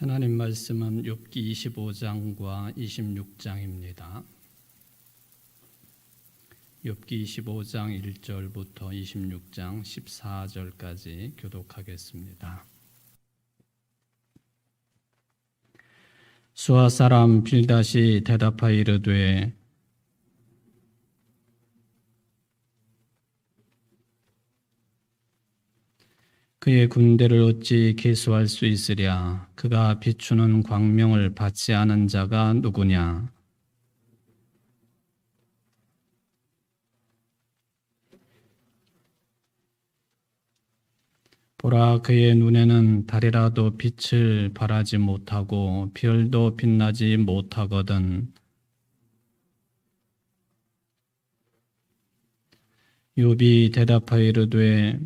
하나님 말씀은 욥기 25장과 26장입니다. 욥기 25장 1절부터 26장 14절까지 교독하겠습니다. 수아 사람 빌닷이 대답하여 이르되 그의 군대를 어찌 계수할 수 있으랴? 그가 비추는 광명을 받지 않은 자가 누구냐? 보라, 그의 눈에는 달이라도 빛을 발하지 못하고 별도 빛나지 못하거든. 욥이 대답하여 이르되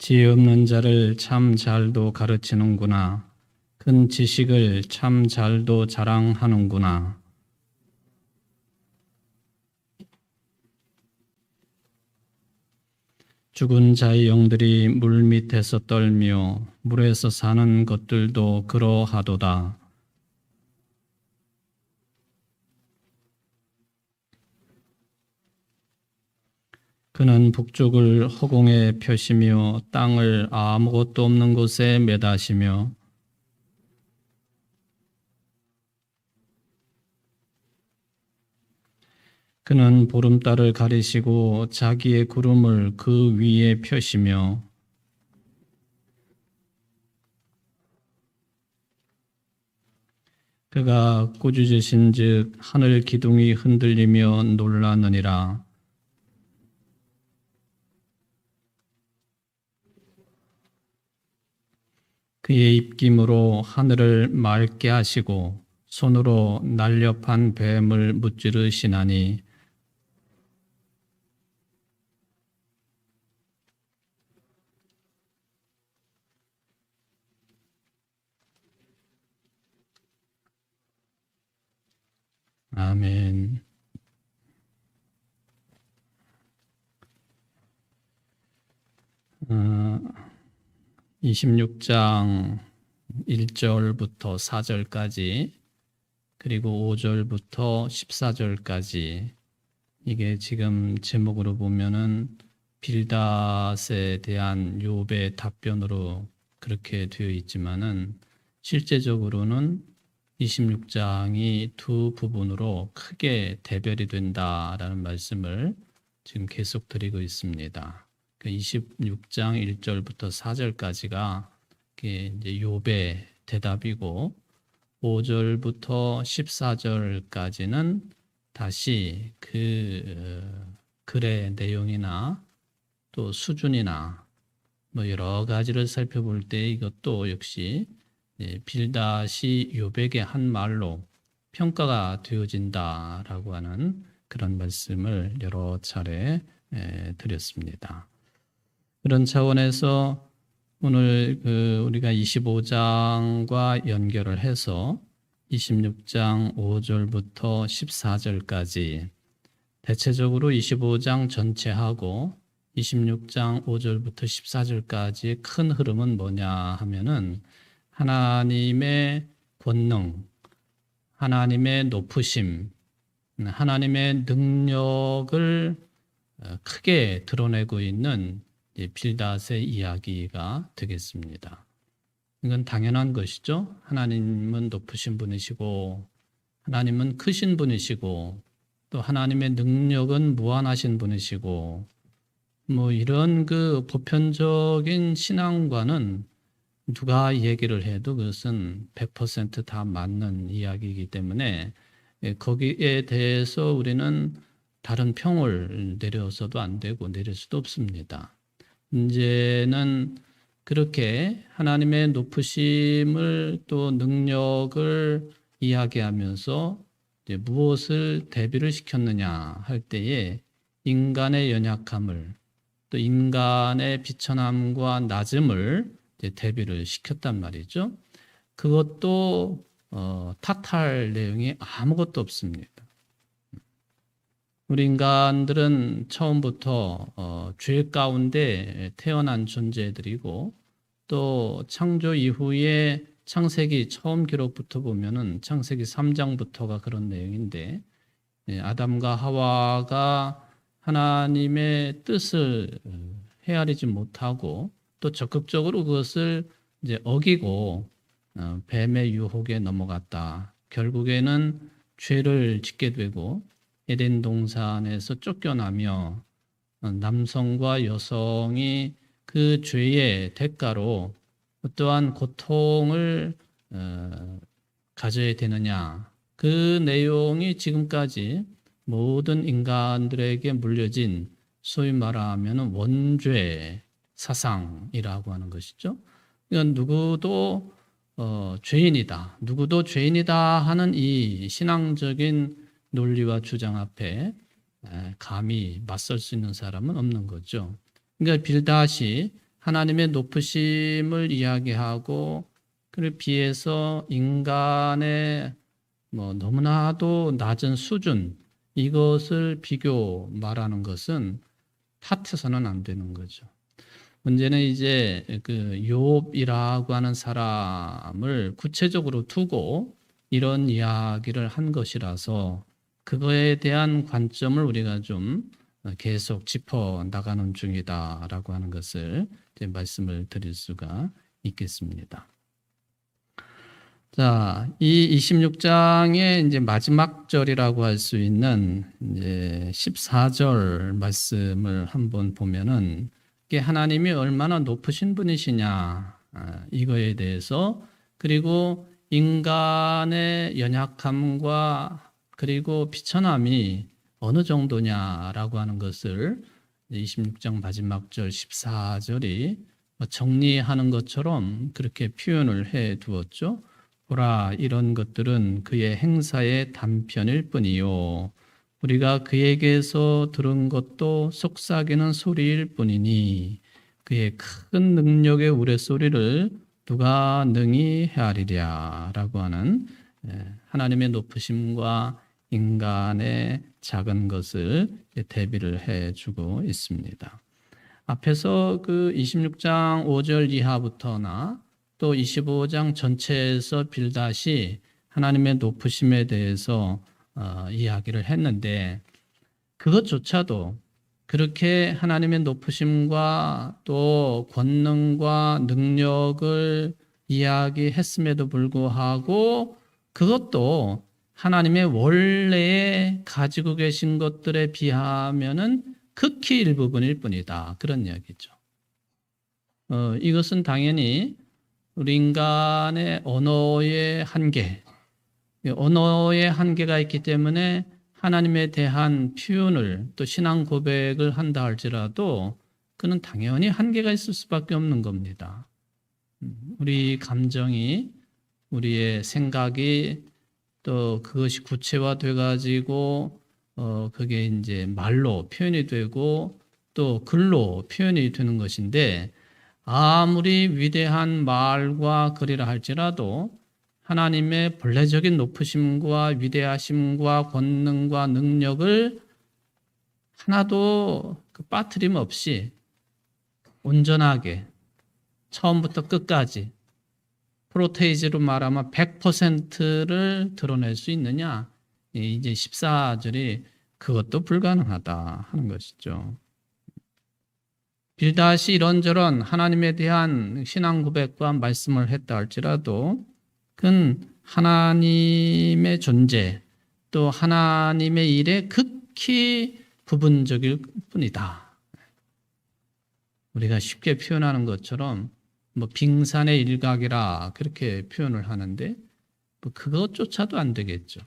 지혜 없는 자를 참 잘도 가르치는구나. 큰 지식을 참 잘도 자랑하는구나. 죽은 자의 영들이 물 밑에서 떨며 물에서 사는 것들도 그러하도다. 그는 북쪽을 허공에 펴시며 땅을 아무것도 없는 곳에 매다시며 그는 보름달을 가리시고 자기의 구름을 그 위에 펴시며 그가 꾸짖으신즉 하늘 기둥이 흔들리며 놀라느니라. 그의 입김으로 하늘을 맑게 하시고 손으로 날렵한 뱀을 무찌르시나니 아멘. 어, 26장 1절부터 4절까지 그리고 5절부터 14절까지 이게 지금 제목으로 보면은 빌닷에 대한 욥의 답변으로 그렇게 되어 있지만은 실제적으로는 26장이 두 부분으로 크게 대별이 된다라는 말씀을 지금 계속 드리고 있습니다. 26장 1절부터 4절까지가 이제 욥의 대답이고 5절부터 14절까지는 다시 그 글의 내용이나 또 수준이나 뭐 여러 가지를 살펴볼 때 이것도 역시 빌닷이 욥에게 한 말로 평가가 되어진다라고 하는 그런 말씀을 여러 차례 드렸습니다. 그런 차원에서 오늘 우리가 25장과 연결을 해서 26장 5절부터 14절까지 대체적으로 25장 전체하고 26장 5절부터 14절까지의 큰 흐름은 뭐냐 하면은 하나님의 권능, 하나님의 높으심, 하나님의 능력을 크게 드러내고 있는 빌닷의 이야기가 되겠습니다. 이건 당연한 것이죠. 하나님은 높으신 분이시고 하나님은 크신 분이시고 또 하나님의 능력은 무한하신 분이시고 뭐 이런 그 보편적인 신앙과는 누가 얘기를 해도 그것은 100% 다 맞는 이야기이기 때문에 거기에 대해서 우리는 다른 평을 내려서도 안 되고 내릴 수도 없습니다. 이제는 그렇게 하나님의 높으심을 또 능력을 이야기하면서 이제 무엇을 대비를 시켰느냐 할 때에 인간의 연약함을 또 인간의 비천함과 낮음을 이제 대비를 시켰단 말이죠. 그것도 탓할 내용이 아무것도 없습니다. 우리 인간들은 처음부터 죄 가운데 태어난 존재들이고 또 창조 이후에 창세기 처음 기록부터 보면은 창세기 3장부터가 그런 내용인데 아담과 하와가 하나님의 뜻을 헤아리지 못하고 또 적극적으로 그것을 이제 어기고 뱀의 유혹에 넘어갔다. 결국에는 죄를 짓게 되고 에덴 동산에서 쫓겨나며 남성과 여성이 그 죄의 대가로 어떠한 고통을 가져야 되느냐. 그 내용이 지금까지 모든 인간들에게 물려진 소위 말하면 원죄 사상이라고 하는 것이죠. 이건 누구도 죄인이다. 누구도 죄인이다 하는 이 신앙적인 논리와 주장 앞에 감히 맞설 수 있는 사람은 없는 거죠. 그러니까 빌닷이 하나님의 높으심을 이야기하고 그를 비해서 인간의 너무나도 낮은 수준 이것을 비교 말하는 것은 탓해서는 안 되는 거죠. 문제는 이제 그 욥이라고 하는 사람을 구체적으로 두고 이런 이야기를 한 것이라서 그거에 대한 관점을 우리가 좀 계속 짚어 나가는 중이다라고 하는 것을 이제 말씀을 드릴 수가 있겠습니다. 자, 이 26장의 이제 마지막 절이라고 할 수 있는 이제 14절 말씀을 한번 보면은 이게 하나님이 얼마나 높으신 분이시냐 이거에 대해서 그리고 인간의 연약함과 그리고 비천함이 어느 정도냐라고 하는 것을 26장 마지막 절 14절이 정리하는 것처럼 그렇게 표현을 해 두었죠. 보라, 이런 것들은 그의 행사의 단편일 뿐이요 우리가 그에게서 들은 것도 속삭이는 소리일 뿐이니 그의 큰 능력의 우레소리를 누가 능히 헤아리랴 라고 하는 하나님의 높으심과 인간의 작은 것을 대비를 해주고 있습니다. 앞에서 그 26장 5절 이하부터나 또 25장 전체에서 빌닷이 하나님의 높으심에 대해서 이야기를 했는데 그것조차도 그렇게 하나님의 높으심과 또 권능과 능력을 이야기했음에도 불구하고 그것도 하나님의 원래에 가지고 계신 것들에 비하면은 극히 일부분일 뿐이다. 그런 이야기죠. 이것은 당연히 우리 인간의 언어의 한계, 언어의 한계가 있기 때문에 하나님에 대한 표현을 또 신앙 고백을 한다 할지라도 그는 당연히 한계가 있을 수밖에 없는 겁니다. 우리 감정이, 우리의 생각이 또 그것이 구체화돼 가지고 그게 이제 말로 표현이 되고 또 글로 표현이 되는 것인데 아무리 위대한 말과 글이라 할지라도 하나님의 본래적인 높으심과 위대하심과 권능과 능력을 하나도 빠트림 없이 온전하게 처음부터 끝까지 프로테이즈로 말하면 100%를 드러낼 수 있느냐? 이제 14절이 그것도 불가능하다 하는 것이죠. 빌닷이 이런저런 하나님에 대한 신앙 고백과 말씀을 했다 할지라도 그건 하나님의 존재 또 하나님의 일에 극히 부분적일 뿐이다. 우리가 쉽게 표현하는 것처럼 빙산의 일각이라 그렇게 표현을 하는데 그것조차도 안 되겠죠.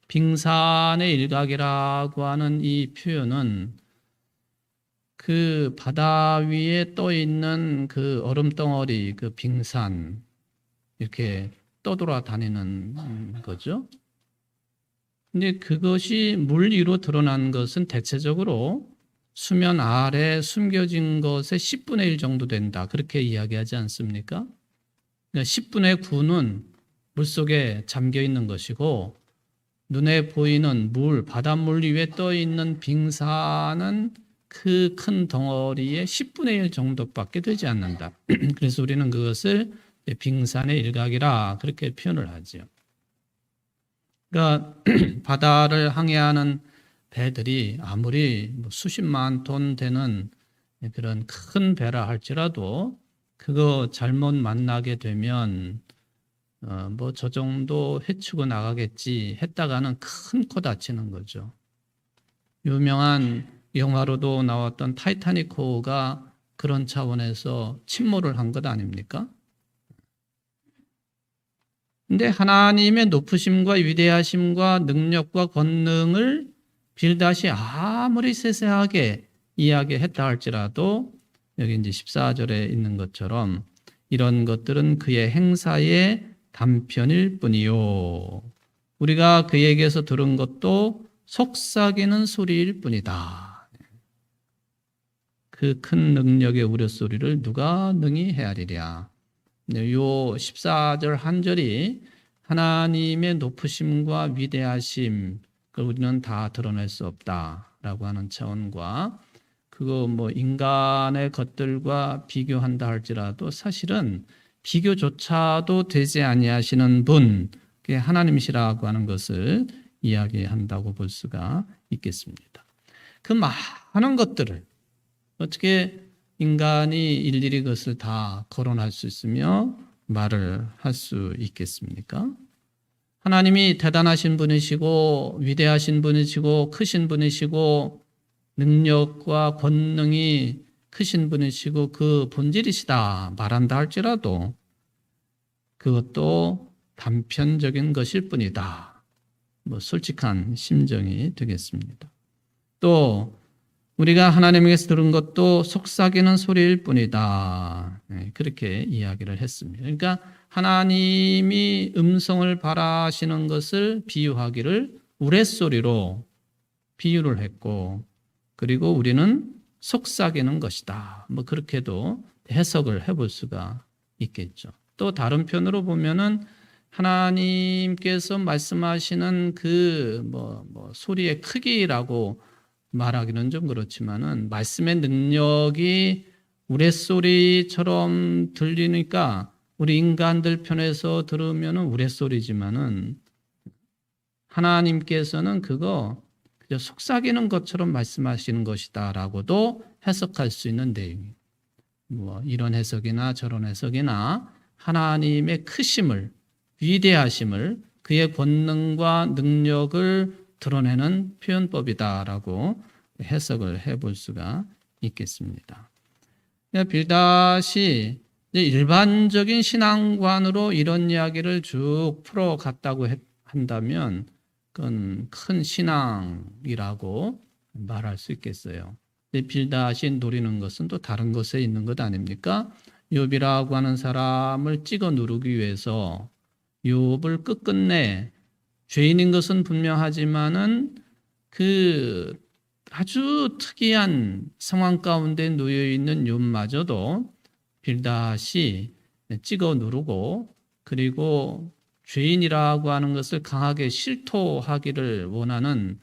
빙산의 일각이라고 하는 이 표현은 그 바다 위에 떠 있는 그 얼음 덩어리, 그 빙산 이렇게 떠돌아 다니는 거죠. 근데 그것이 물 위로 드러난 것은 대체적으로 수면 아래 숨겨진 것의 10분의 1 정도 된다. 그렇게 이야기하지 않습니까? 그러니까 10분의 9는 물속에 잠겨 있는 것이고 눈에 보이는 물, 바닷물 위에 떠 있는 빙산은 그 큰 덩어리의 10분의 1 정도밖에 되지 않는다. 그래서 우리는 그것을 빙산의 일각이라 그렇게 표현을 하죠. 그러니까 바다를 항해하는 배들이 아무리 수십만 톤 되는 그런 큰 배라 할지라도 그거 잘못 만나게 되면 뭐 저 정도 헤치고 나가겠지 했다가는 큰 코 다치는 거죠. 유명한 영화로도 나왔던 타이타닉호가 그런 차원에서 침몰을 한 것 아닙니까? 근데 하나님의 높으심과 위대하심과 능력과 권능을 빌닷이 아무리 세세하게 이야기했다 할지라도 여기 이제 14절에 있는 것처럼 이런 것들은 그의 행사의 단편일 뿐이요. 우리가 그에게서 들은 것도 속삭이는 소리일 뿐이다. 그 큰 능력의 우려소리를 누가 능히 헤아리랴. 요 14절 한 절이 하나님의 높으심과 위대하심, 그걸 우리는 다 드러낼 수 없다라고 하는 차원과 그거 뭐 인간의 것들과 비교한다 할지라도 사실은 비교조차도 되지 아니하시는 분, 그게 하나님이시라고 하는 것을 이야기한다고 볼 수가 있겠습니다. 그 많은 것들을 어떻게 인간이 일일이 그것을 다 거론할 수 있으며 말을 할 수 있겠습니까? 하나님이 대단하신 분이시고 위대하신 분이시고 크신 분이시고 능력과 권능이 크신 분이시고 그 본질이시다 말한다 할지라도 그것도 단편적인 것일 뿐이다. 뭐 솔직한 심정이 되겠습니다. 또 우리가 하나님에게서 들은 것도 속삭이는 소리일 뿐이다. 그렇게 이야기를 했습니다. 그러니까 하나님이 음성을 바라시는 것을 비유하기를 우레소리로 비유를 했고 그리고 우리는 속삭이는 것이다. 뭐 그렇게도 해석을 해볼 수가 있겠죠. 또 다른 편으로 보면은 하나님께서 말씀하시는 그 소리의 크기라고 말하기는 좀 그렇지만은 말씀의 능력이 우레소리처럼 들리니까 우리 인간들 편에서 들으면은 우레소리지만은 하나님께서는 그거 그저 속삭이는 것처럼 말씀하시는 것이다라고도 해석할 수 있는 내용이 뭐 이런 해석이나 저런 해석이나 하나님의 크심을 위대하심을 그의 권능과 능력을 드러내는 표현법이다라고 해석을 해볼 수가 있겠습니다. 빌닷이 일반적인 신앙관으로 이런 이야기를 쭉 풀어갔다고 한다면 그건 큰 신앙이라고 말할 수 있겠어요. 빌닷이 노리는 것은 또 다른 것에 있는 것 아닙니까? 욥이라고 하는 사람을 찍어 누르기 위해서 욥을 끝끝내 죄인인 것은 분명하지만은 그 아주 특이한 상황 가운데 놓여 있는 욥마저도 빌닷이 찍어 누르고 그리고 죄인이라고 하는 것을 강하게 실토하기를 원하는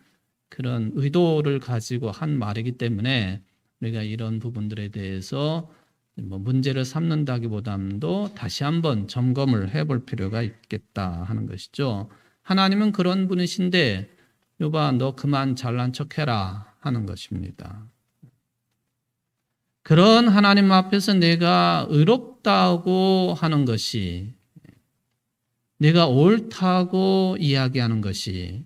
그런 의도를 가지고 한 말이기 때문에 우리가 이런 부분들에 대해서 문제를 삼는다기보다도 다시 한번 점검을 해볼 필요가 있겠다 하는 것이죠. 하나님은 그런 분이신데 욥아 너 그만 잘난 척해라 하는 것입니다. 그런 하나님 앞에서 내가 의롭다고 하는 것이 내가 옳다고 이야기하는 것이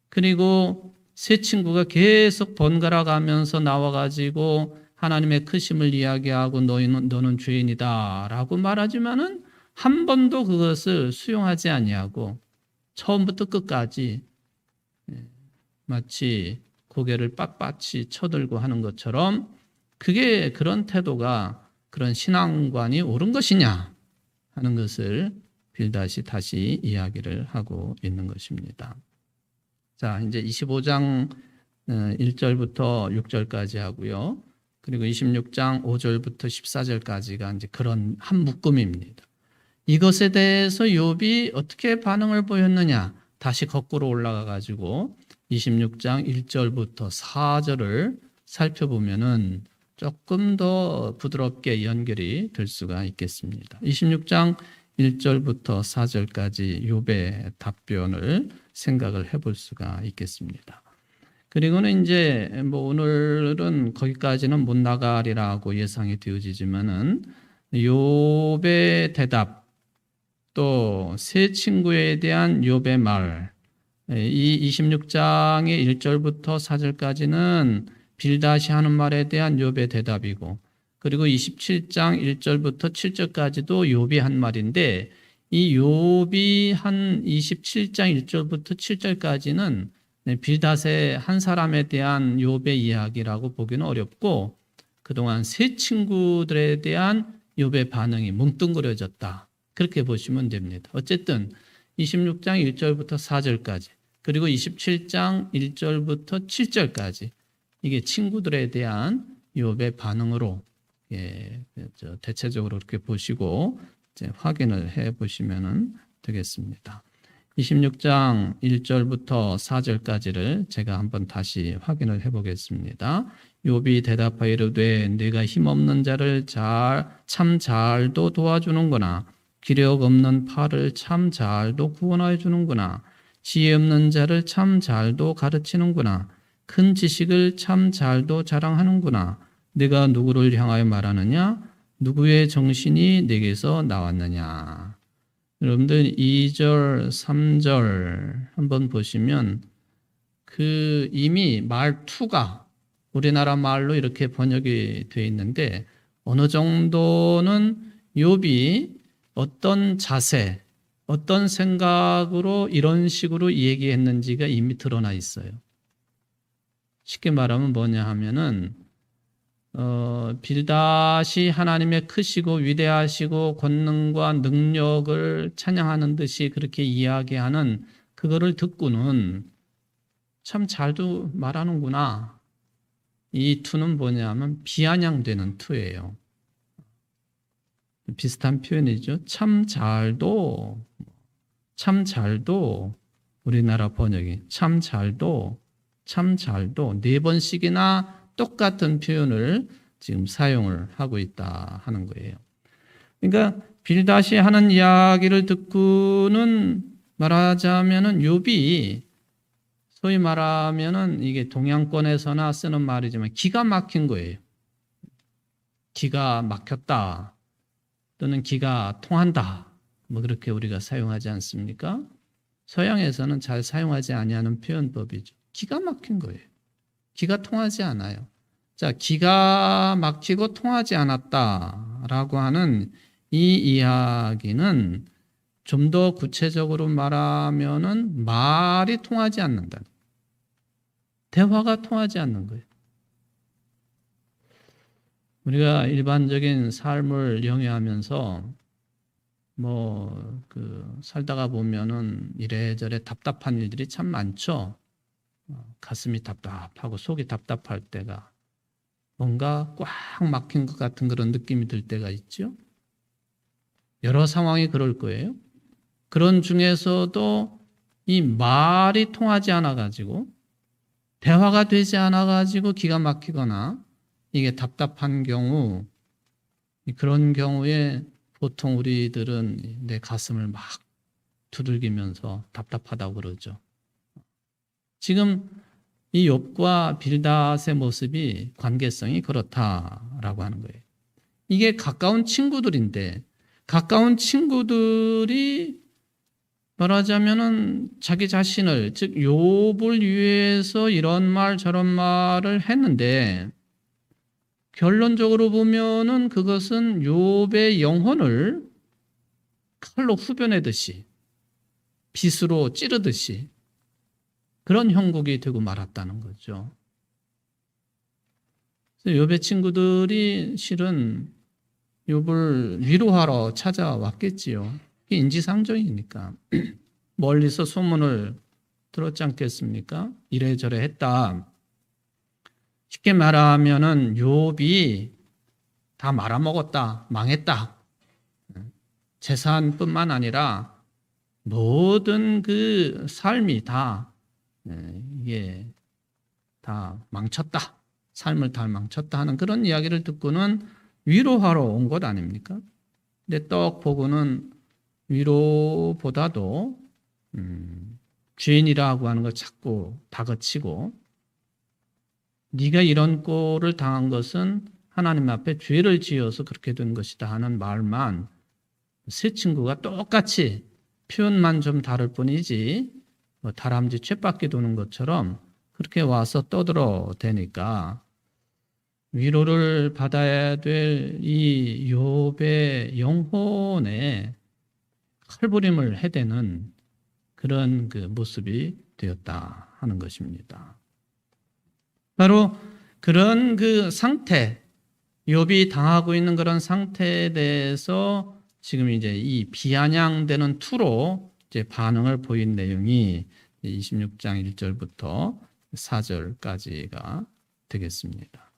그리고 세 친구가 계속 번갈아 가면서 나와가지고 하나님의 크심을 이야기하고 너는 죄인이다 라고 말하지만은 한 번도 그것을 수용하지 아니하고 처음부터 끝까지 마치 고개를 빳빳이 쳐들고 하는 것처럼 그게 그런 태도가 그런 신앙관이 옳은 것이냐 하는 것을 빌닷이 다시 이야기를 하고 있는 것입니다. 자, 이제 25장 1절부터 6절까지 하고요. 그리고 26장 5절부터 14절까지가 이제 그런 한 묶음입니다. 이것에 대해서 욥이 어떻게 반응을 보였느냐? 다시 거꾸로 올라가 가지고 26장 1절부터 4절을 살펴보면은 조금 더 부드럽게 연결이 될 수가 있겠습니다. 26장 1절부터 4절까지 욥의 답변을 생각을 해볼 수가 있겠습니다. 그리고는 이제 뭐 오늘은 거기까지는 못 나가리라고 예상이 되어지지만은 욥의 대답 또 세 친구에 대한 욥의 말, 이 26장의 1절부터 4절까지는 빌닷이 하는 말에 대한 욥의 대답이고, 그리고 27장 1절부터 7절까지도 욥이 한 말인데, 이 욥이 한 27장 1절부터 7절까지는 빌닷의 한 사람에 대한 욥의 이야기라고 보기는 어렵고, 그동안 세 친구들에 대한 욥의 반응이 뭉뚱그려졌다, 그렇게 보시면 됩니다. 어쨌든 26장 1절부터 4절까지, 그리고 27장 1절부터 7절까지 이게 친구들에 대한 욥의 반응으로 대체적으로 이렇게 보시고 이제 확인을 해 보시면 되겠습니다. 26장 1절부터 4절까지를 제가 한번 다시 확인을 해 보겠습니다. 욥이 대답하여 이르되 네가 힘없는 자를 참 잘도 도와주는구나. 기력 없는 팔을 참 잘도 구원하여 주는구나. 지혜 없는 자를 참 잘도 가르치는구나. 큰 지식을 참 잘도 자랑하는구나. 네가 누구를 향하여 말하느냐? 누구의 정신이 네게서 나왔느냐? 여러분들 2절, 3절 한번 보시면 그 이미 말투가 우리나라 말로 이렇게 번역이 되어 있는데 어느 정도는 욥이 어떤 자세, 어떤 생각으로 이런 식으로 얘기했는지가 이미 드러나 있어요. 쉽게 말하면 뭐냐 하면은 빌닷이 하나님의 크시고 위대하시고 권능과 능력을 찬양하는 듯이 그렇게 이야기하는 그거를 듣고는 참 잘도 말하는구나. 이 투는 뭐냐 하면 비아냥되는 투예요. 비슷한 표현이죠. 참 잘도 우리나라 번역이 참 잘도 네 번씩이나 똑같은 표현을 지금 사용을 하고 있다 하는 거예요. 그러니까 빌닷이 하는 이야기를 듣고는 말하자면은 욥이 소위 말하면은 이게 동양권에서나 쓰는 말이지만 기가 막힌 거예요. 기가 막혔다 또는 기가 통한다 뭐 그렇게 우리가 사용하지 않습니까? 서양에서는 잘 사용하지 아니하는 표현법이죠. 기가 막힌 거예요. 기가 통하지 않아요. 자, 기가 막히고 통하지 않았다라고 하는 이 이야기는 좀 더 구체적으로 말하면은 말이 통하지 않는다. 대화가 통하지 않는 거예요. 우리가 일반적인 삶을 영위하면서 살다가 보면은 이래저래 답답한 일들이 참 많죠. 가슴이 답답하고 속이 답답할 때가 뭔가 꽉 막힌 것 같은 그런 느낌이 들 때가 있죠. 여러 상황이 그럴 거예요. 그런 중에서도 이 말이 통하지 않아가지고 대화가 되지 않아가지고 기가 막히거나 이게 답답한 경우, 그런 경우에 보통 우리들은 내 가슴을 막 두들기면서 답답하다고 그러죠. 지금 이 욥과 빌닷의 모습이 관계성이 그렇다라고 하는 거예요. 이게 가까운 친구들인데 가까운 친구들이 말하자면은 자기 자신을 즉 욥을 위해서 이런 말 저런 말을 했는데 결론적으로 보면은 그것은 욥의 영혼을 칼로 후벼내듯이 빗으로 찌르듯이 그런 형국이 되고 말았다는 거죠. 욥의 친구들이 실은 욥을 위로하러 찾아왔겠지요. 이게 인지상정이니까. 멀리서 소문을 들었지 않겠습니까? 이래저래 했다. 쉽게 말하면은 욥이 다 말아먹었다, 망했다. 재산뿐만 아니라 모든 그 삶이 다 이게 다 망쳤다. 삶을 다 망쳤다 하는 그런 이야기를 듣고는 위로하러 온 것 아닙니까? 근데 떡 보고는 위로보다도 죄인이라고 하는 걸 자꾸 다그치고 네가 이런 꼴을 당한 것은 하나님 앞에 죄를 지어서 그렇게 된 것이다 하는 말만 세 친구가 똑같이 표현만 좀 다를 뿐이지 뭐 다람쥐 쳇바퀴 도는 것처럼 그렇게 와서 떠들어대니까 위로를 받아야 될 이 욥의 영혼에 칼부림을 해대는 그런 그 모습이 되었다 하는 것입니다. 바로 그런 그 상태, 욥이 당하고 있는 그런 상태에 대해서 지금 이제 이 비아냥되는 투로 이제 반응을 보인 내용이 26장 1절부터 4절까지가 되겠습니다.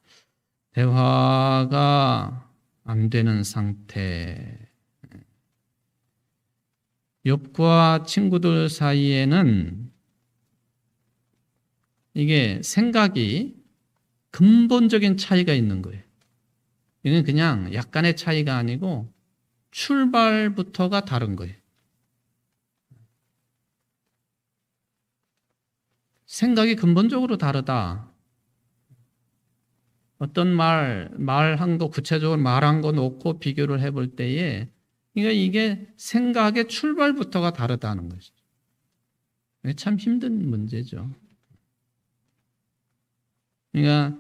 대화가 안 되는 상태. 욥과 친구들 사이에는 이게 생각이 근본적인 차이가 있는 거예요. 이건 그냥 약간의 차이가 아니고 출발부터가 다른 거예요. 생각이 근본적으로 다르다. 어떤 말한 거, 구체적으로 말한 거 놓고 비교를 해볼 때에 이게 생각의 출발부터가 다르다는 것이죠. 참 힘든 문제죠. 그러니까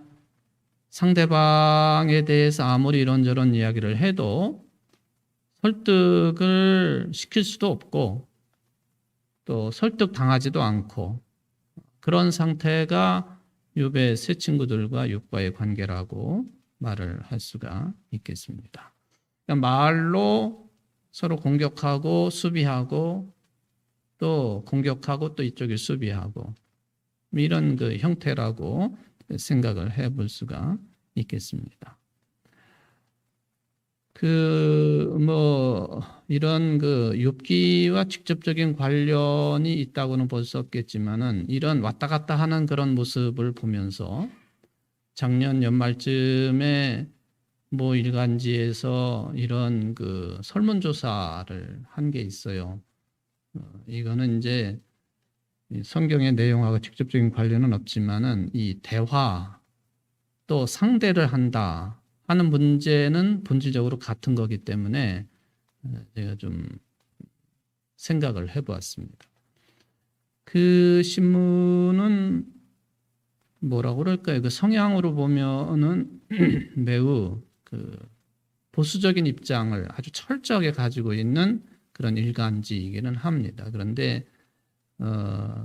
상대방에 대해서 아무리 이런저런 이야기를 해도 설득을 시킬 수도 없고 또 설득당하지도 않고 그런 상태가 욥의 세 친구들과 욥과의 관계라고 말을 할 수가 있겠습니다. 그러니까 말로 서로 공격하고 수비하고 또 공격하고 또 이쪽이 수비하고 이런 그 형태라고 생각을 해볼 수가 있겠습니다. 이런 그 욥기와 직접적인 관련이 있다고는 볼 수 없겠지만은 이런 왔다 갔다 하는 그런 모습을 보면서 작년 연말쯤에 뭐 일간지에서 이런 그 설문조사를 한 게 있어요. 이거는 이제 성경의 내용하고 직접적인 관련은 없지만은 이 대화 또 상대를 한다 하는 문제는 본질적으로 같은 거기 때문에 제가 좀 생각을 해보았습니다. 그 신문은 뭐라고 그럴까요? 그 성향으로 보면은 매우 그 보수적인 입장을 아주 철저하게 가지고 있는 그런 일간지이기는 합니다. 그런데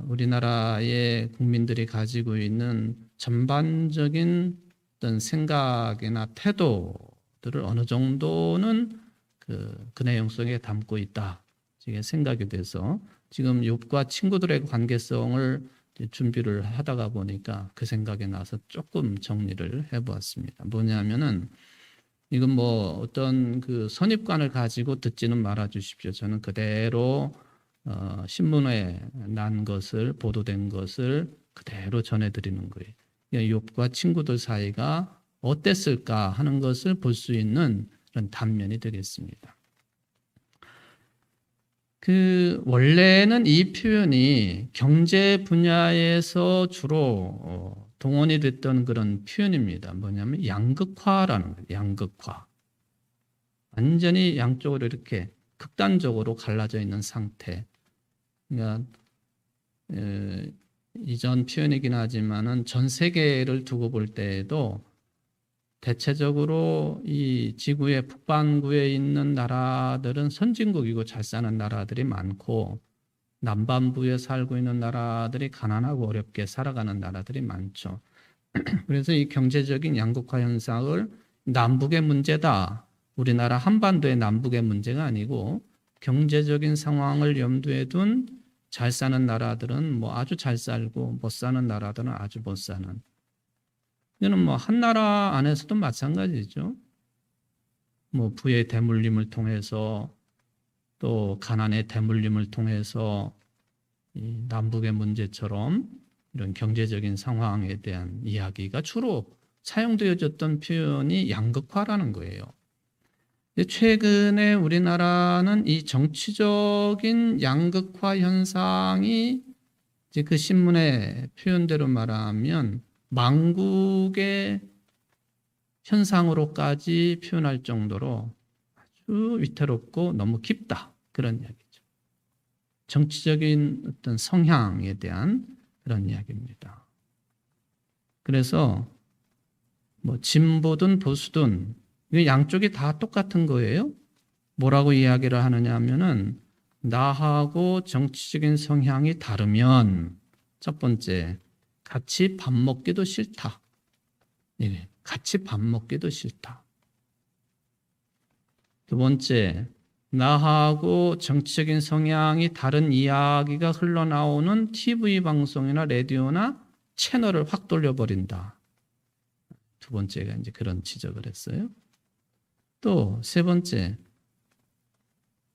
우리나라의 국민들이 가지고 있는 전반적인 어떤 생각이나 태도들을 어느 정도는 그 내용 속에 담고 있다. 이게 생각이 돼서 지금 욥과 친구들의 관계성을 준비를 하다가 보니까 그 생각이 나서 조금 정리를 해보았습니다. 뭐냐면은 이건 뭐 어떤 그 선입관을 가지고 듣지는 말아 주십시오. 저는 그대로 신문에 난 것을 보도된 것을 그대로 전해드리는 거예요. 욥과 친구들 사이가 어땠을까 하는 것을 볼 수 있는 그런 단면이 되겠습니다. 원래는 이 표현이 경제 분야에서 주로 동원이 됐던 그런 표현입니다. 뭐냐면 양극화라는 거예요. 양극화. 완전히 양쪽으로 이렇게 극단적으로 갈라져 있는 상태. 그러니까 이전 표현이긴 하지만은 전 세계를 두고 볼 때에도 대체적으로 이 지구의 북반구에 있는 나라들은 선진국이고 잘 사는 나라들이 많고 남반부에 살고 있는 나라들이 가난하고 어렵게 살아가는 나라들이 많죠. 그래서 이 경제적인 양극화 현상을 남북의 문제다. 우리나라 한반도의 남북의 문제가 아니고 경제적인 상황을 염두에 둔 잘 사는 나라들은 뭐 아주 잘 살고 못 사는 나라들은 아주 못 사는. 이거는 뭐 한 나라 안에서도 마찬가지죠. 뭐 부의 대물림을 통해서 또 가난의 대물림을 통해서 이 남북의 문제처럼 이런 경제적인 상황에 대한 이야기가 주로 사용되어졌던 표현이 양극화라는 거예요. 최근에 우리나라는 이 정치적인 양극화 현상이 이제 그 신문의 표현대로 말하면 망국의 현상으로까지 표현할 정도로 아주 위태롭고 너무 깊다. 그런 이야기죠. 정치적인 어떤 성향에 대한 그런 이야기입니다. 그래서 뭐 진보든 보수든 양쪽이 다 똑같은 거예요. 뭐라고 이야기를 하느냐 하면은 나하고 정치적인 성향이 다르면 첫 번째, 같이 밥 먹기도 싫다. 같이 밥 먹기도 싫다. 두 번째, 나하고 정치적인 성향이 다른 이야기가 흘러나오는 TV 방송이나 라디오나 채널을 확 돌려버린다. 두 번째가 이제 그런 지적을 했어요. 또 세 번째,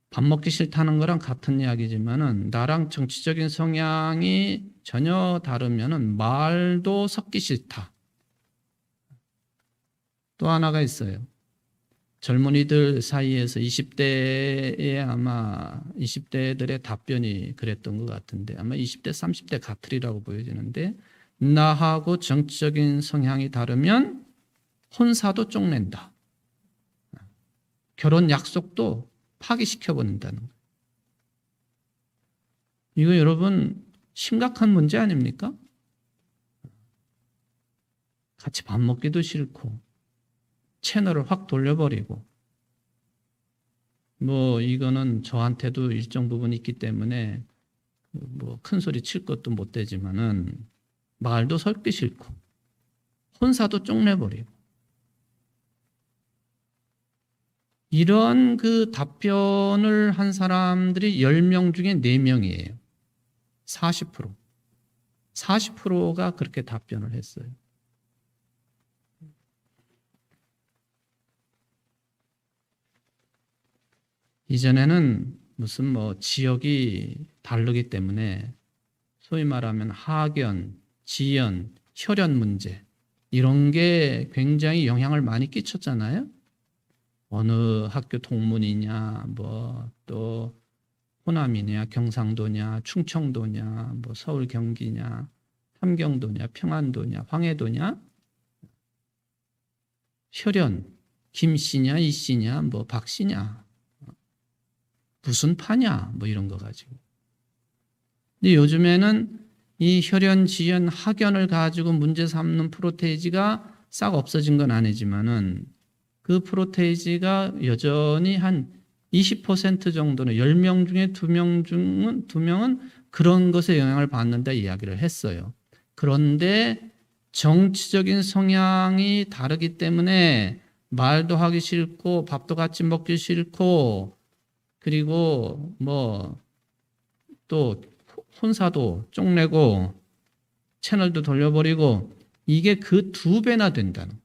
밥 먹기 싫다는 거랑 같은 이야기지만은 나랑 정치적인 성향이 전혀 다르면은 말도 섞기 싫다. 또 하나가 있어요. 젊은이들 사이에서 20대에 아마 20대들의 답변이 그랬던 것 같은데 아마 20대, 30대 같으리라고 보여지는데 나하고 정치적인 성향이 다르면 혼사도 쪽낸다. 결혼 약속도 파기시켜버린다는 거예요. 이거 여러분 심각한 문제 아닙니까? 같이 밥 먹기도 싫고 채널을 확 돌려버리고 뭐 이거는 저한테도 일정 부분 있기 때문에 뭐 큰 소리 칠 것도 못 되지만은 말도 섞기 싫고 혼사도 쪽내버리고 이런 그 답변을 한 사람들이 10명 중에 4명이에요. 40%. 40%가 그렇게 답변을 했어요. 이전에는 무슨 뭐 지역이 다르기 때문에 소위 말하면 하견, 지연, 혈연 문제 이런 게 굉장히 영향을 많이 끼쳤잖아요. 어느 학교 동문이냐, 뭐 또 호남이냐, 경상도냐, 충청도냐, 뭐 서울 경기냐, 함경도냐, 평안도냐, 황해도냐, 혈연, 김씨냐, 이씨냐, 뭐 박씨냐, 무슨 파냐, 뭐 이런 거 가지고. 근데 요즘에는 이 혈연, 지연, 학연을 가지고 문제 삼는 프로테이지가 싹 없어진 건 아니지만은 그 프로테이지가 여전히 한 20% 정도는 10명 중에 2명은 그런 것에 영향을 받는다 이야기를 했어요. 그런데 정치적인 성향이 다르기 때문에 말도 하기 싫고 밥도 같이 먹기 싫고 그리고 뭐 또 혼사도 쪽내고 채널도 돌려버리고 이게 그 2배나 된다는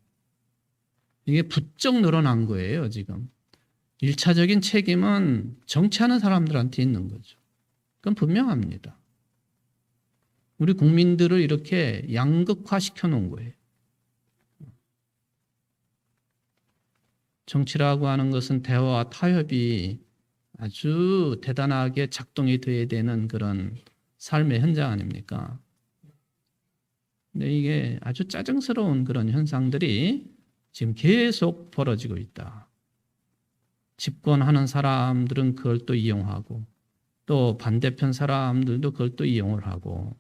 이게 부쩍 늘어난 거예요, 지금. 1차적인 책임은 정치하는 사람들한테 있는 거죠. 그건 분명합니다. 우리 국민들을 이렇게 양극화 시켜놓은 거예요. 정치라고 하는 것은 대화와 타협이 아주 대단하게 작동이 돼야 되는 그런 삶의 현장 아닙니까? 근데 이게 아주 짜증스러운 그런 현상들이 지금 계속 벌어지고 있다. 집권하는 사람들은 그걸 또 이용하고 또 반대편 사람들도 그걸 또 이용을 하고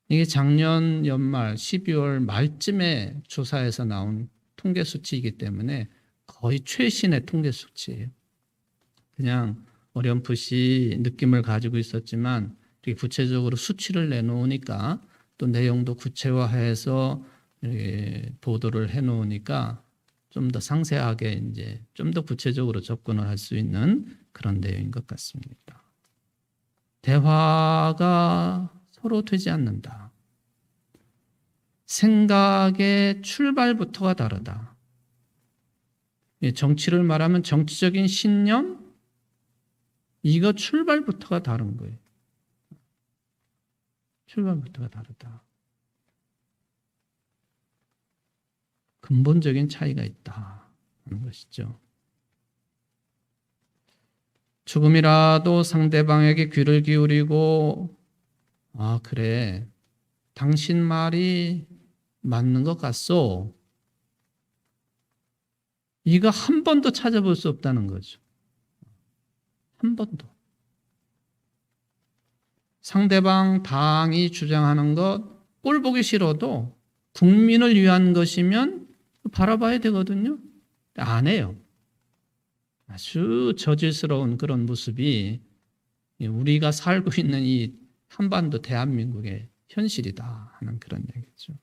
이게 작년 연말 12월 말쯤에 조사에서 나온 통계 수치이기 때문에 거의 최신의 통계 수치예요. 그냥 어렴풋이 느낌을 가지고 있었지만 되게 구체적으로 수치를 내놓으니까 또 내용도 구체화해서 보도를 해놓으니까 좀 더 상세하게 이제 좀 더 구체적으로 접근을 할 수 있는 그런 내용인 것 같습니다. 대화가 서로 되지 않는다. 생각의 출발부터가 다르다. 정치를 말하면 정치적인 신념, 이거 출발부터가 다른 거예요. 출발부터가 다르다. 근본적인 차이가 있다 하는 것이죠. 조금이라도 상대방에게 귀를 기울이고 그래, 당신 말이 맞는 것 같소. 이거 한 번도 찾아볼 수 없다는 거죠. 한 번도. 상대방 당이 주장하는 것 꼴 보기 싫어도 국민을 위한 것이면 바라봐야 되거든요. 안 해요. 아주 저질스러운 그런 모습이 우리가 살고 있는 이 한반도 대한민국의 현실이다 하는 그런 얘기죠.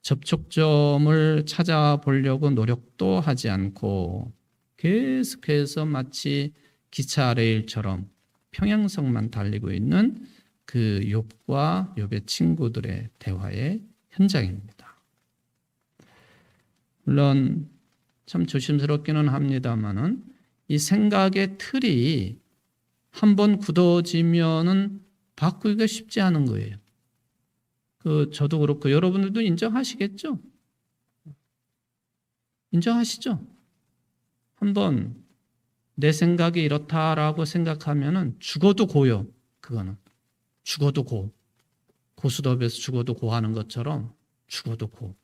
접촉점을 찾아보려고 노력도 하지 않고 계속해서 마치 기차 레일처럼 평행선만 달리고 있는 그 욥과 욥의 친구들의 대화의 현장입니다. 물론 참 조심스럽기는 합니다만은 이 생각의 틀이 한번 굳어지면은 바꾸기가 쉽지 않은 거예요. 저도 그렇고 여러분들도 인정하시겠죠? 인정하시죠? 한번 내 생각이 이렇다라고 생각하면은 죽어도 고요. 그거는 죽어도 고. 고스톱에서 죽어도 고하는 것처럼 죽어도 고.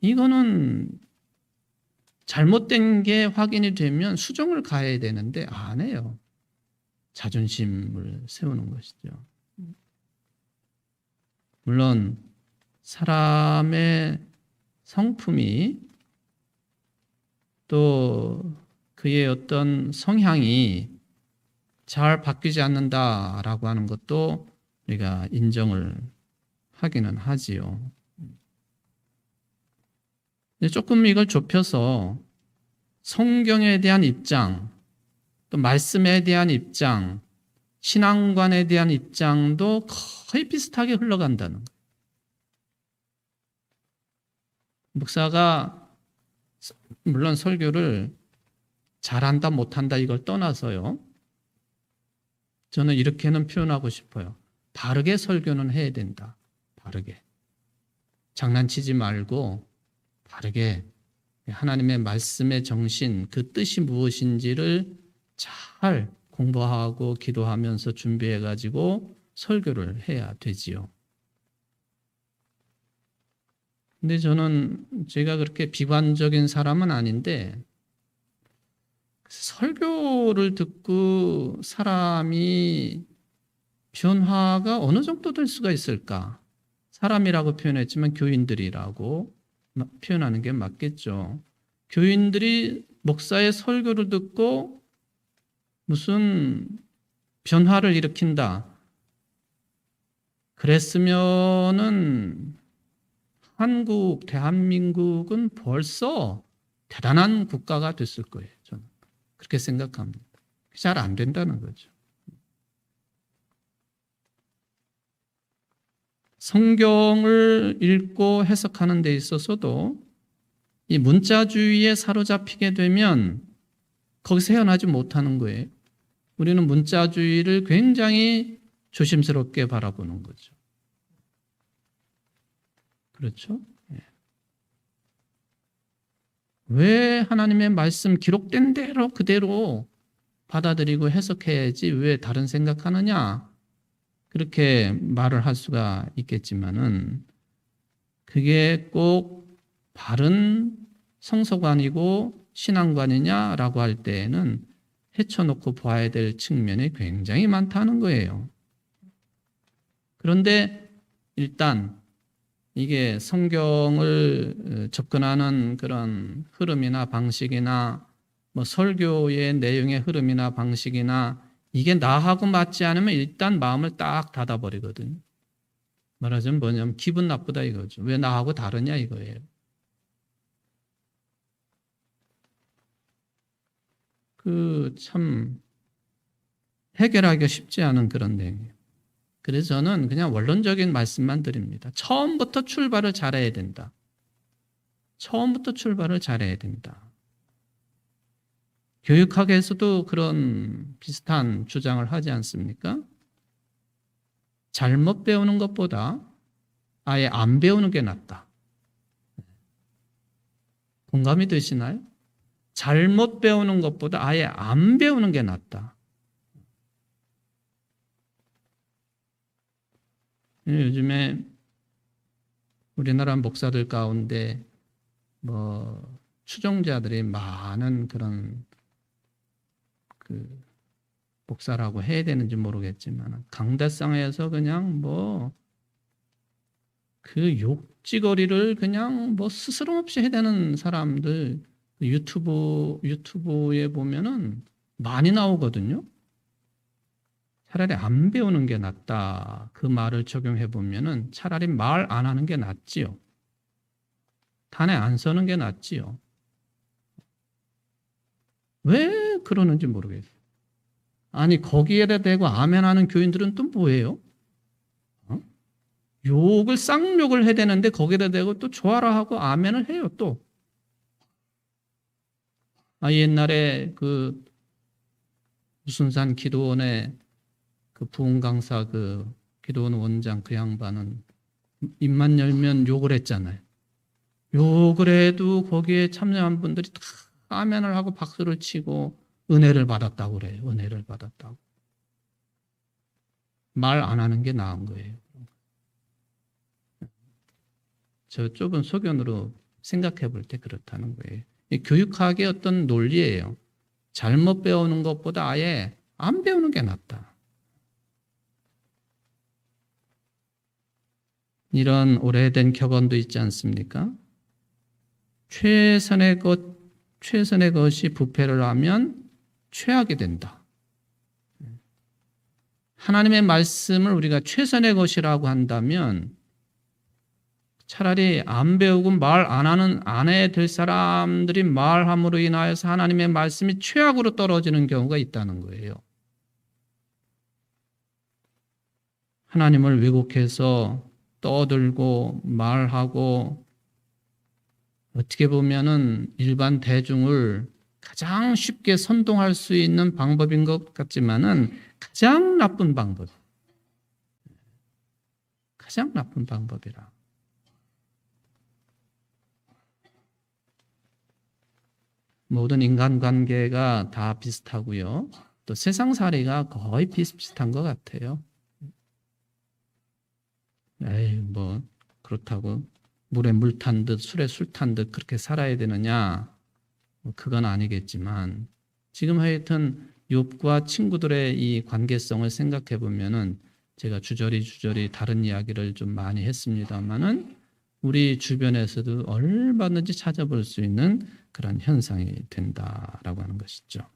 이거는 잘못된 게 확인이 되면 수정을 가해야 되는데 안 해요. 자존심을 세우는 것이죠. 물론 사람의 성품이 또 그의 어떤 성향이 잘 바뀌지 않는다라고 하는 것도 우리가 인정을 하기는 하지요. 조금 이걸 좁혀서 성경에 대한 입장, 또 말씀에 대한 입장, 신앙관에 대한 입장도 거의 비슷하게 흘러간다는 거예요. 목사가 물론 설교를 잘한다 못한다 이걸 떠나서요. 저는 이렇게는 표현하고 싶어요. 바르게 설교는 해야 된다. 바르게. 장난치지 말고 바르게 하나님의 말씀의 정신, 그 뜻이 무엇인지를 잘 공부하고 기도하면서 준비해가지고 설교를 해야 되지요. 근데 제가 그렇게 비관적인 사람은 아닌데 설교를 듣고 사람이 변화가 어느 정도 될 수가 있을까? 사람이라고 표현했지만 교인들이라고 표현하는 게 맞겠죠. 교인들이 목사의 설교를 듣고 무슨 변화를 일으킨다. 그랬으면은 대한민국은 벌써 대단한 국가가 됐을 거예요. 저는 그렇게 생각합니다. 잘 안 된다는 거죠. 성경을 읽고 해석하는 데 있어서도 이 문자주의에 사로잡히게 되면 거기서 헤어나지 못하는 거예요. 우리는 문자주의를 굉장히 조심스럽게 바라보는 거죠. 그렇죠? 왜 하나님의 말씀 기록된 대로 그대로 받아들이고 해석해야지 왜 다른 생각하느냐? 그렇게 말을 할 수가 있겠지만은 그게 꼭 바른 성서관이고 신앙관이냐라고 할 때에는 헤쳐놓고 봐야 될 측면이 굉장히 많다는 거예요. 그런데 일단 이게 성경을 접근하는 그런 흐름이나 방식이나 뭐 설교의 내용의 흐름이나 방식이나 이게 나하고 맞지 않으면 일단 마음을 딱 닫아버리거든요. 말하자면 뭐냐면 기분 나쁘다 이거죠. 왜 나하고 다르냐 이거예요. 참 해결하기가 쉽지 않은 그런 내용이에요. 그래서 저는 그냥 원론적인 말씀만 드립니다. 처음부터 출발을 잘해야 된다. 처음부터 출발을 잘해야 됩니다. 교육학에서도 그런 비슷한 주장을 하지 않습니까? 잘못 배우는 것보다 아예 안 배우는 게 낫다. 공감이 되시나요? 잘못 배우는 것보다 아예 안 배우는 게 낫다. 요즘에 우리나라 목사들 가운데 추종자들이 많은 그런 목사라고 해야 되는지 모르겠지만 강대상에서 그냥 그 욕지거리를 그냥 스스럼 없이 해대는 사람들 유튜브에 보면은 많이 나오거든요. 차라리 안 배우는 게 낫다. 그 말을 적용해 보면은 차라리 말 안 하는 게 낫지요. 단에 안 서는 게 낫지요. 왜 그러는지 모르겠어요. 아니 거기에다 대고 아멘 하는 교인들은 또 뭐예요? 욕을 쌍욕을 해야 되는데 거기에다 대고 또 좋아라 하고 아멘을 해요 또. 옛날에 그 무슨 산 기도원의 그 부흥 강사 그 기도원 원장 그 양반은 입만 열면 욕을 했잖아요. 욕을 해도 거기에 참여한 분들이 다 아멘을 하고 박수를 치고 은혜를 받았다고 그래요. 은혜를 받았다고. 말 안 하는 게 나은 거예요. 저 좁은 소견으로 생각해 볼 때 그렇다는 거예요. 교육학의 어떤 논리예요. 잘못 배우는 것보다 아예 안 배우는 게 낫다. 이런 오래된 격언도 있지 않습니까? 최선의 것이 부패를 하면 최악이 된다. 하나님의 말씀을 우리가 최선의 것이라고 한다면 차라리 안 배우고 말 안 해야 될 사람들이 말함으로 인하여서 하나님의 말씀이 최악으로 떨어지는 경우가 있다는 거예요. 하나님을 왜곡해서 떠들고 말하고 어떻게 보면은 일반 대중을 가장 쉽게 선동할 수 있는 방법인 것 같지만은 가장 나쁜 방법. 가장 나쁜 방법이라. 모든 인간관계가 다 비슷하고요. 또 세상살이가 거의 비슷비슷한 것 같아요. 그렇다고 물에 물 탄 듯 술에 술 탄 듯 그렇게 살아야 되느냐? 그건 아니겠지만 지금 하여튼 욥과 친구들의 이 관계성을 생각해 보면은 제가 주저리 다른 이야기를 좀 많이 했습니다만은 우리 주변에서도 얼마든지 찾아볼 수 있는 그런 현상이 된다라고 하는 것이죠.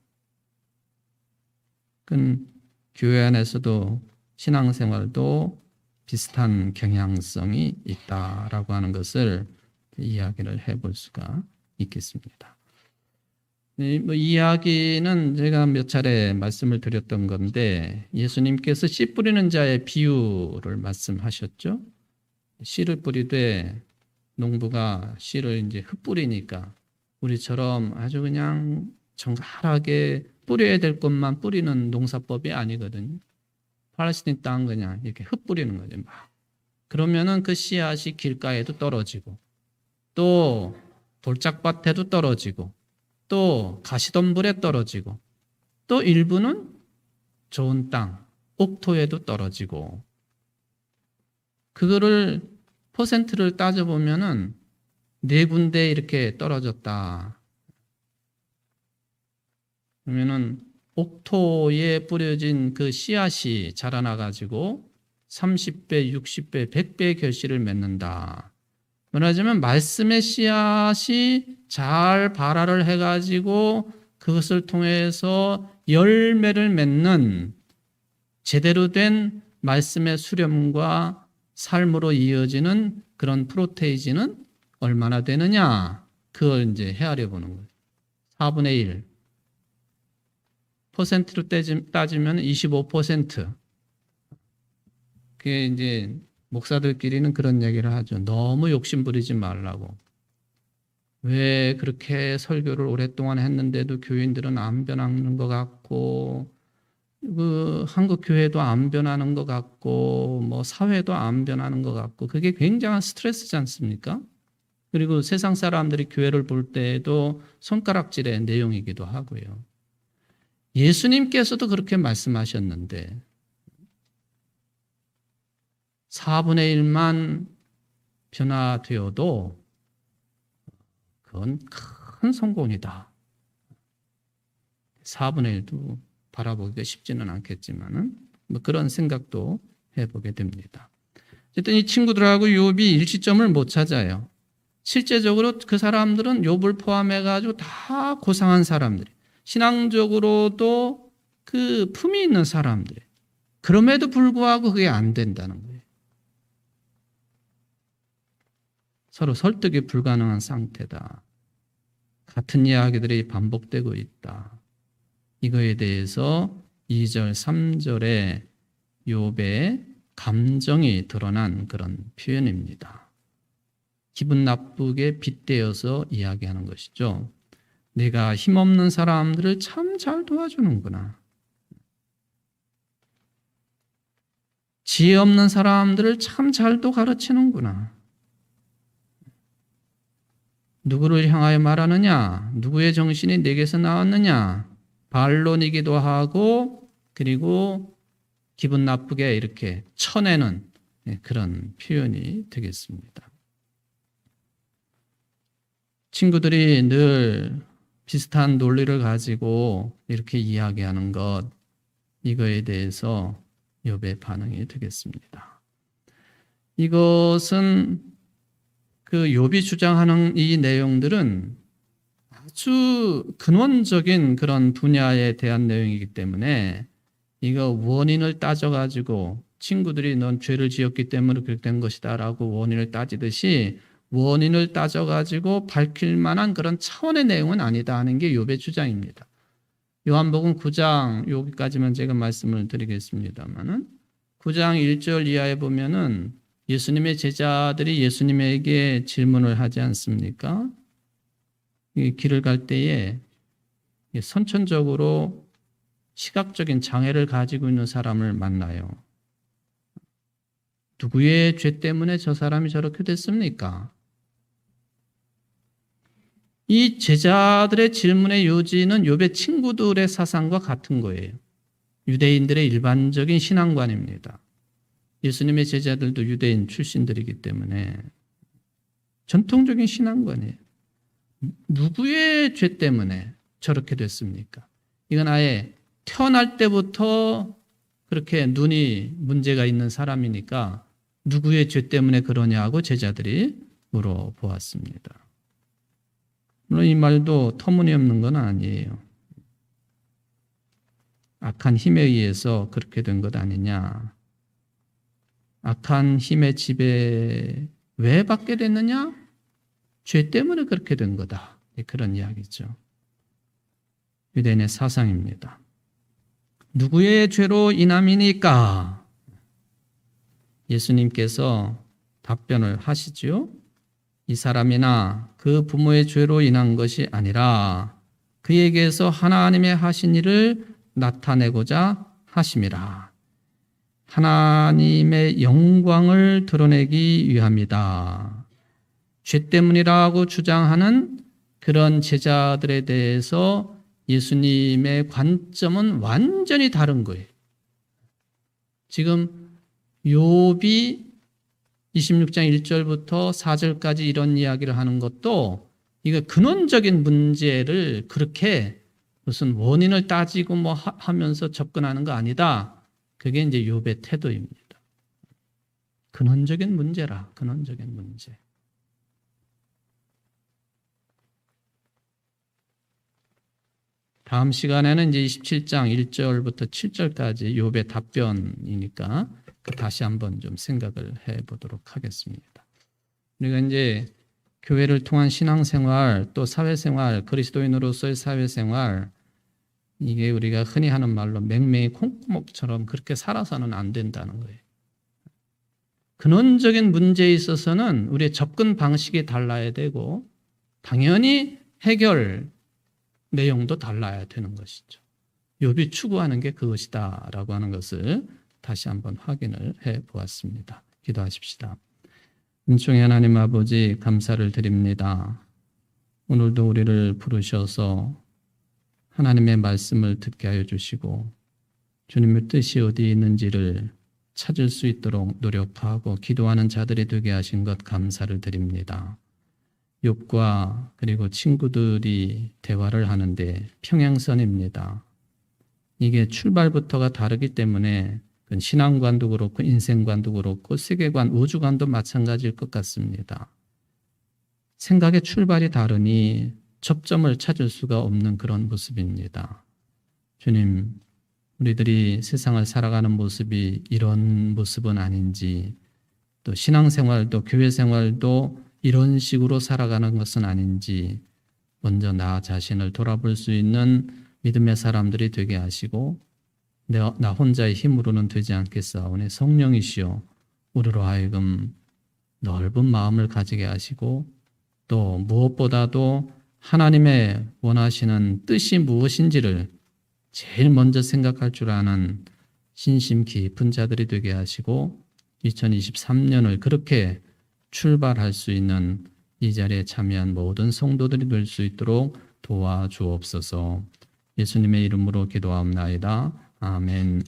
교회 안에서도 신앙생활도 비슷한 경향성이 있다라고 하는 것을 이야기를 해볼 수가 있겠습니다. 이 이야기는 제가 몇 차례 말씀을 드렸던 건데 예수님께서 씨 뿌리는 자의 비유를 말씀하셨죠. 씨를 뿌리되 농부가 씨를 이제 흩뿌리니까 우리처럼 아주 그냥 정갈하게 뿌려야 될 것만 뿌리는 농사법이 아니거든요. 팔레스틴 땅 그냥 이렇게 흩뿌리는 거죠. 막. 그러면은 그 씨앗이 길가에도 떨어지고 또 돌짝밭에도 떨어지고 또 가시덤불에 떨어지고 또 일부는 좋은 땅, 옥토에도 떨어지고 그거를 퍼센트를 따져보면은 4군데 이렇게 떨어졌다. 그러면은 옥토에 뿌려진 그 씨앗이 자라나가지고 30배, 60배, 100배의 결실을 맺는다. 말하자면 말씀의 씨앗이 잘 발화를 해가지고 그것을 통해서 열매를 맺는 제대로 된 말씀의 수렴과 삶으로 이어지는 그런 프로테이지는 얼마나 되느냐? 그걸 이제 헤아려 보는 거예요. 4분의 1. 퍼센트로 따지면 25%. 그게 이제 목사들끼리는 그런 얘기를 하죠. 너무 욕심 부리지 말라고. 왜 그렇게 설교를 오랫동안 했는데도 교인들은 안 변하는 것 같고, 한국 교회도 안 변하는 것 같고, 사회도 안 변하는 것 같고, 그게 굉장한 스트레스지 않습니까? 그리고 세상 사람들이 교회를 볼 때에도 손가락질의 내용이기도 하고요. 예수님께서도 그렇게 말씀하셨는데 4분의 1만 변화되어도 그건 큰 성공이다. 4분의 1도 바라보기가 쉽지는 않겠지만 그런 생각도 해보게 됩니다. 어쨌든 이 친구들하고 욥이 일치점을 못 찾아요. 실제적으로 그 사람들은 욥을 포함해가지고 다 고상한 사람들이, 신앙적으로도 그 품이 있는 사람들이, 그럼에도 불구하고 그게 안 된다는 거예요. 서로 설득이 불가능한 상태다. 같은 이야기들이 반복되고 있다. 이거에 대해서 2절, 3절에 욥의 감정이 드러난 그런 표현입니다. 기분 나쁘게 빗대어서 이야기하는 것이죠. 내가 힘없는 사람들을 참 잘 도와주는구나. 지혜 없는 사람들을 참 잘도 가르치는구나. 누구를 향하여 말하느냐? 누구의 정신이 내게서 나왔느냐? 반론이기도 하고, 그리고 기분 나쁘게 이렇게 쳐내는 그런 표현이 되겠습니다. 친구들이 늘 비슷한 논리를 가지고 이렇게 이야기하는 것, 이거에 대해서 욥의 반응이 되겠습니다. 이것은 그 욥이 주장하는 이 내용들은 아주 근원적인 그런 분야에 대한 내용이기 때문에 이거 원인을 따져가지고 친구들이 넌 죄를 지었기 때문에 그렇게 된 것이다 라고 원인을 따지듯이 원인을 따져가지고 밝힐 만한 그런 차원의 내용은 아니다 하는 게 욥의 주장입니다. 요한복음 9장 여기까지만 제가 말씀을 드리겠습니다만은 9장 1절 이하에 보면은 예수님의 제자들이 예수님에게 질문을 하지 않습니까? 이 길을 갈 때에 선천적으로 시각적인 장애를 가지고 있는 사람을 만나요. 누구의 죄 때문에 저 사람이 저렇게 됐습니까? 이 제자들의 질문의 요지는 욥의 친구들의 사상과 같은 거예요. 유대인들의 일반적인 신앙관입니다. 예수님의 제자들도 유대인 출신들이기 때문에 전통적인 신앙관이에요. 누구의 죄 때문에 저렇게 됐습니까? 이건 아예 태어날 때부터 그렇게 눈이 문제가 있는 사람이니까 누구의 죄 때문에 그러냐고 제자들이 물어보았습니다. 물론 이 말도 터무니없는 건 아니에요. 악한 힘에 의해서 그렇게 된 것 아니냐. 악한 힘의 지배 왜 받게 됐느냐? 죄 때문에 그렇게 된 거다. 그런 이야기죠. 유대인의 사상입니다. 누구의 죄로 인함이니까? 예수님께서 답변을 하시죠. 이 사람이나 그 부모의 죄로 인한 것이 아니라 그에게서 하나님의 하신 일을 나타내고자 하심이라. 하나님의 영광을 드러내기 위함이다. 죄 때문이라고 주장하는 그런 제자들에 대해서 예수님의 관점은 완전히 다른 거예요. 지금 욥이 26장 1절부터 4절까지 이런 이야기를 하는 것도 이거 근원적인 문제를 그렇게 무슨 원인을 따지고 하면서 접근하는 거 아니다. 그게 이제 욥의 태도입니다. 근원적인 문제라, 근원적인 문제. 다음 시간에는 이제 27장 1절부터 7절까지 욥의 답변이니까 다시 한번 좀 생각을 해보도록 하겠습니다. 우리가 이제 교회를 통한 신앙생활, 또 사회생활, 그리스도인으로서의 사회생활, 이게 우리가 흔히 하는 말로 맹맹이 콩고목처럼 그렇게 살아서는 안 된다는 거예요. 근원적인 문제에 있어서는 우리의 접근 방식이 달라야 되고 당연히 해결 내용도 달라야 되는 것이죠. 욥이 추구하는 게 그것이다라고 하는 것을 다시 한번 확인을 해 보았습니다. 기도하십시다. 은총의 하나님 아버지, 감사를 드립니다. 오늘도 우리를 부르셔서 하나님의 말씀을 듣게 하여 주시고 주님의 뜻이 어디 있는지를 찾을 수 있도록 노력하고 기도하는 자들이 되게 하신 것 감사를 드립니다. 욥과 그리고 친구들이 대화를 하는데 평행선입니다. 이게 출발부터가 다르기 때문에 신앙관도 그렇고 인생관도 그렇고 세계관, 우주관도 마찬가지일 것 같습니다. 생각의 출발이 다르니 접점을 찾을 수가 없는 그런 모습입니다. 주님, 우리들이 세상을 살아가는 모습이 이런 모습은 아닌지, 또 신앙생활도 교회생활도 이런 식으로 살아가는 것은 아닌지 먼저 나 자신을 돌아볼 수 있는 믿음의 사람들이 되게 하시고 나 혼자의 힘으로는 되지 않겠사오니 성령이시여 우리로 하여금 넓은 마음을 가지게 하시고 또 무엇보다도 하나님의 원하시는 뜻이 무엇인지를 제일 먼저 생각할 줄 아는 신심 깊은 자들이 되게 하시고 2023년을 그렇게 출발할 수 있는 이 자리에 참여한 모든 성도들이 될 수 있도록 도와주옵소서. 예수님의 이름으로 기도하옵나이다. 아멘.